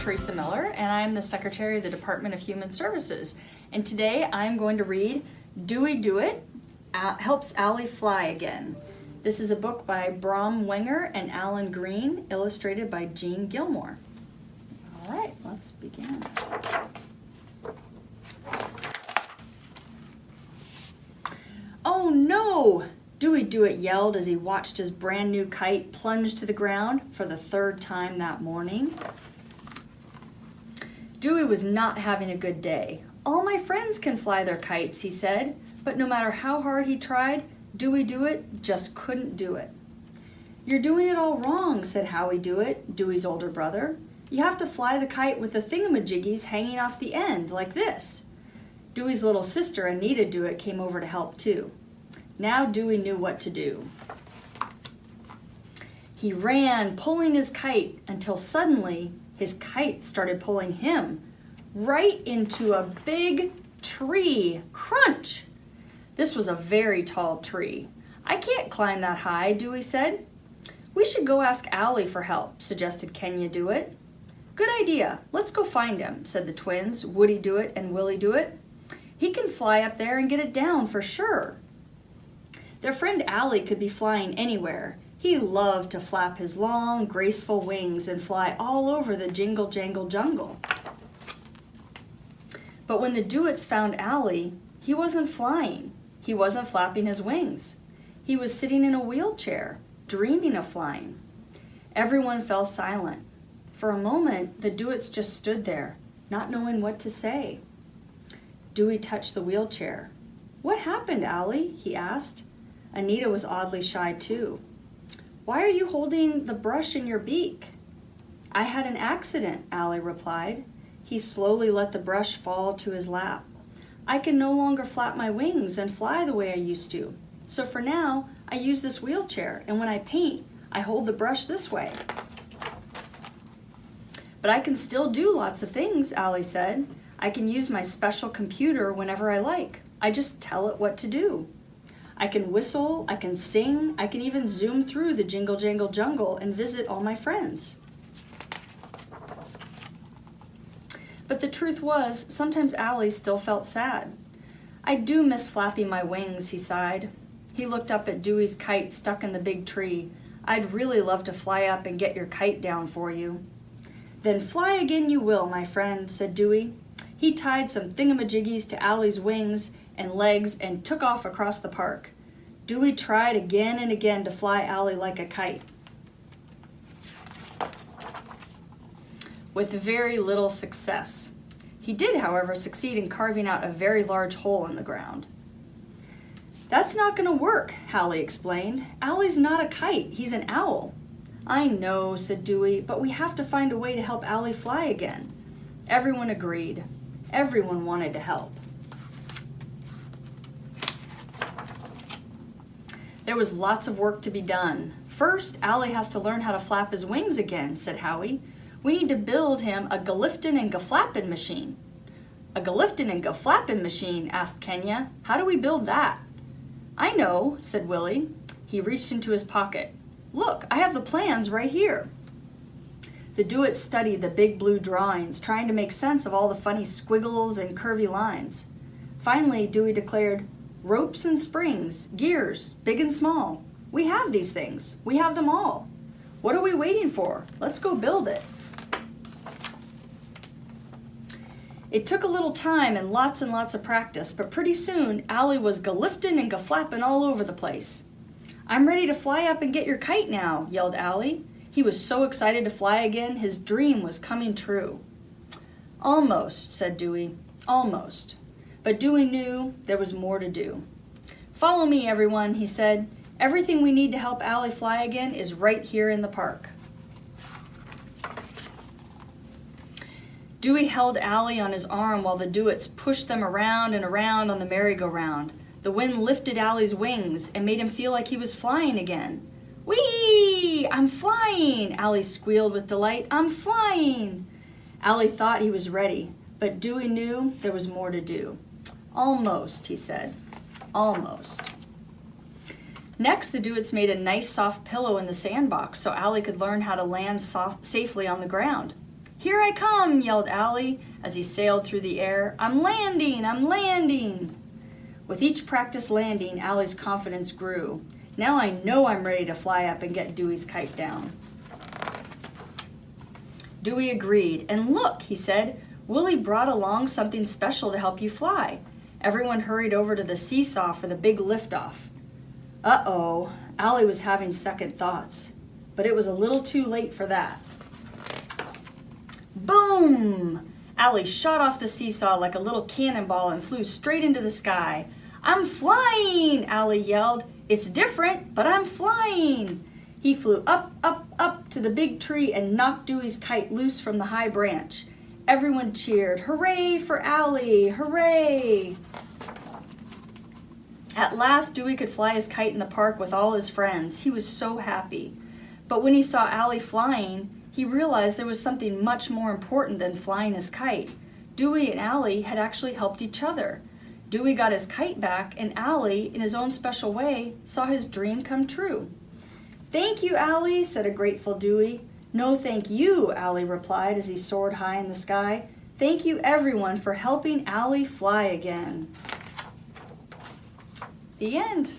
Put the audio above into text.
Teresa Miller, and I'm the Secretary of the Department of Human Services. And today I'm going to read Dewey Do It, Helps Owlie Fly Again. This is a book by Brahm, Wenger, and Alan Green, illustrated by Jean Gillmore. All right, let's begin. Oh no! Dewey Do It yelled as he watched his brand new kite plunge to the ground for the third time that morning. Dewey was not having a good day. All my friends can fly their kites, he said, but no matter how hard he tried, Dewey Do It just couldn't do it. You're doing it all wrong, said Howie Do It, Dewey's older brother. You have to fly the kite with the thingamajiggies hanging off the end, like this. Dewey's little sister, Anita Do It, came over to help too. Now Dewey knew what to do. He ran, pulling his kite, until suddenly his kite started pulling him right into a big tree. Crunch! This was a very tall tree. I can't climb that high, Dewey said. We should go ask Owlie for help, suggested Kenya Do It. Good idea. Let's go find him, said the twins, Woody Do It and Willie Do It. He can fly up there and get it down for sure. Their friend Owlie could be flying anywhere. He loved to flap his long, graceful wings and fly all over the jingle-jangle jungle. But when the Do-Its found Owlie, he wasn't flying. He wasn't flapping his wings. He was sitting in a wheelchair, dreaming of flying. Everyone fell silent. For a moment, the Do-Its just stood there, not knowing what to say. Dewey touched the wheelchair. What happened, Owlie? He asked. Anita was oddly shy too. Why are you holding the brush in your beak? I had an accident, Owlie replied. He slowly let the brush fall to his lap. I can no longer flap my wings and fly the way I used to. So for now, I use this wheelchair, and when I paint, I hold the brush this way. But I can still do lots of things, Owlie said. I can use my special computer whenever I like. I just tell it what to do. I can whistle, I can sing, I can even zoom through the jingle-jangle jungle and visit all my friends. But the truth was, sometimes Owlie still felt sad. I do miss flapping my wings, he sighed. He looked up at Dewey's kite stuck in the big tree. I'd really love to fly up and get your kite down for you. Then fly again you will, my friend, said Dewey. He tied some thingamajiggies to Owlie's wings and legs and took off across the park. Dewey tried again and again to fly Owlie like a kite, with very little success. He did, however, succeed in carving out a very large hole in the ground. That's not going to work, Owlie explained. Owlie's not a kite, he's an owl. I know, said Dewey, but we have to find a way to help Owlie fly again. Everyone agreed. Everyone wanted to help. There was lots of work to be done. First, Owlie has to learn how to flap his wings again, said Howie. We need to build him a galiftin' and gaflappin' machine. A galiftin' and gaflappin' machine, asked Kenya. How do we build that? I know, said Willie. He reached into his pocket. Look, I have the plans right here. The Do-Its studied the big blue drawings, trying to make sense of all the funny squiggles and curvy lines. Finally, Dewey declared, ropes and springs, gears, big and small. We have these things. We have them all. What are we waiting for? Let's go build it. It took a little time and lots of practice, but pretty soon, Owlie was galiftin' and gaflappin' all over the place. I'm ready to fly up and get your kite now, yelled Owlie. He was so excited to fly again, his dream was coming true. Almost, said Dewey, almost. But Dewey knew there was more to do. Follow me, everyone, he said. Everything we need to help Owlie fly again is right here in the park. Dewey held Owlie on his arm while the Do-Its pushed them around and around on the merry-go-round. The wind lifted Owlie's wings and made him feel like he was flying again. Whee! I'm flying! Owlie squealed with delight. I'm flying! Owlie thought he was ready, but Dewey knew there was more to do. Almost, he said. Almost. Next, the Do-Its made a nice soft pillow in the sandbox so Owlie could learn how to land safely on the ground. "Here I come," yelled Owlie as he sailed through the air. "I'm landing, I'm landing." With each practice landing, Owlie's confidence grew. "Now I know I'm ready to fly up and get Dewey's kite down." Dewey agreed. "And look," he said, "Willie brought along something special to help you fly." Everyone hurried over to the seesaw for the big liftoff. Uh-oh, Owlie was having second thoughts, but it was a little too late for that. Boom! Owlie shot off the seesaw like a little cannonball and flew straight into the sky. "I'm flying!" Owlie yelled. "It's different, but I'm flying!" He flew up, up, up to the big tree and knocked Dewey's kite loose from the high branch. Everyone cheered, "Hooray for Owlie! Hooray!" At last, Dewey could fly his kite in the park with all his friends. He was so happy. But when he saw Owlie flying, he realized there was something much more important than flying his kite. Dewey and Owlie had actually helped each other. Dewey got his kite back, and Owlie, in his own special way, saw his dream come true. "Thank you, Owlie," said a grateful Dewey. "No, thank you," Owlie replied as he soared high in the sky. "Thank you, everyone, for helping Owlie fly again." The end.